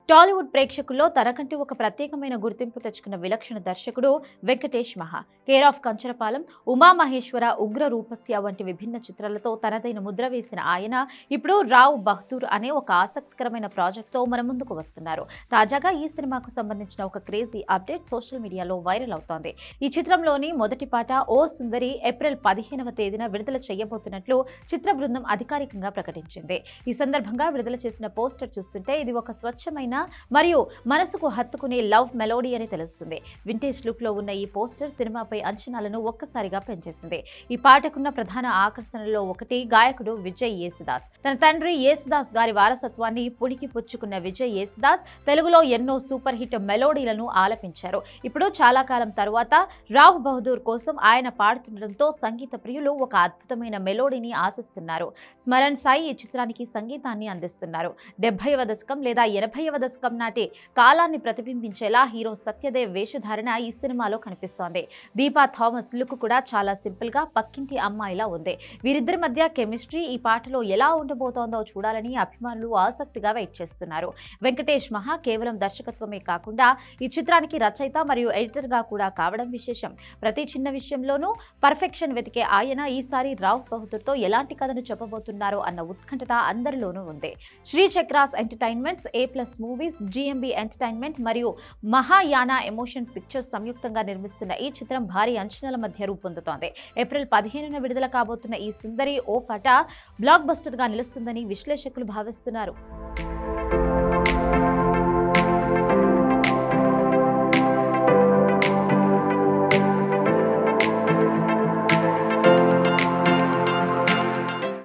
టాలీవుడ్ ప్రేక్షకుల్లో తనకంటూ ఒక ప్రత్యేకమైన గుర్తింపు తెచ్చుకున్న విలక్షణ దర్శకుడు వెంకటేష్ మహా. కేర్ ఆఫ్ కంచరపాలెం, ఉమామహేశ్వర, ఉగ్ర రూపస్య వంటి విభిన్న చిత్రాలతో తనదైన ముద్ర వేసిన ఆయన ఇప్పుడు రావ్ బహదూర్ అనే ఒక ఆసక్తికరమైన ప్రాజెక్ట్తో మన ముందుకు వస్తున్నారు. తాజాగా ఈ సినిమాకు సంబంధించిన ఒక క్రేజీ అప్డేట్ సోషల్ మీడియాలో వైరల్ అవుతోంది. ఈ చిత్రంలోని మొదటి పాట ఓ సుందరి ఏప్రిల్ 15వ తేదీన విడుదల చేయబోతున్నట్లు చిత్ర బృందం అధికారికంగా ప్రకటించింది. ఈ సందర్భంగా విడుదల చేసిన పోస్టర్ చూస్తుంటే ఇది ఒక స్వచ్ఛమైన మరియు మనసుకు హత్తుకునే లవ్ మెలోడీ అని తెలుస్తుంది. వింటేజ్ లుక్ లో ఉన్న ఈ పోస్టర్ సినిమాపై అంచనాలను ఒక్కసారిగా పెంచేసింది. ఈ పాటకున్న ప్రధాన ఆకర్షణలో ఒకటి గాయకుడు విజయ్ యేసుదాస్. తన తండ్రి యేసుదాస్ గారి వారసత్వాన్ని పుణికి పుచ్చుకున్న విజయ్ యేసుదాస్ తెలుగులో ఎన్నో సూపర్ హిట్ మెలోడీలను ఆలపించారు. ఇప్పుడు చాలా కాలం తరువాత రావ్ బహదూర్ కోసం ఆయన పాడుతుండటంతో సంగీత ప్రియులు ఒక అద్భుతమైన మెలోడీని ఆశిస్తున్నారు. స్మరణ్ సాయి ఈ చిత్రానికి సంగీతాన్ని అందిస్తున్నారు. 70వ దశకం లేదా 80వ దశకం నాటి కాలాన్ని ప్రతిబింబించేలా హీరో సత్యదేవ్ వేషధారణ ఈ సినిమాలో కనిపిస్తోంది. దీపా థామస్ లుక్ కూడా చాలా సింపుల్ గా పక్కింటి అమ్మాయిలా ఉంది. వీరిద్దరి మధ్య కెమిస్ట్రీ ఈ పాటలో ఎలా ఉండబోతోందో చూడాలని అభిమానులు ఆసక్తిగా వెయిట్ చేస్తున్నారు. వెంకటేష్ మహా కేవలం దర్శకత్వమే కాకుండా ఈ చిత్రానికి రచయిత మరియు ఎడిటర్ గా కూడా కావడం విశేషం. ప్రతి చిన్న విషయంలోనూ పర్ఫెక్షన్ వెతికే ఆయన ఈసారి రావ్ బహదూర్ తో ఎలాంటి కథను చెప్పబోతున్నారో అన్న ఉత్కంఠత అందరిలోనూ ఉంది. Shri Chakras entertainments, A+ movies, GMB entertainment మరియు మహాయానా ఎమోషన్ పిక్చర్స్ సంయుక్తంగా నిర్మిస్తున్న ఈ చిత్రం భారీ అంచనాల మధ్య రూపొందుతోంది. ఏప్రిల్ 15న విడుదల కాబోతున్న ఈ సుందరి ఓ పాట బ్లాక్ బస్టర్ గా నిలుస్తుందని విశ్లేషకులు భావిస్తున్నారు.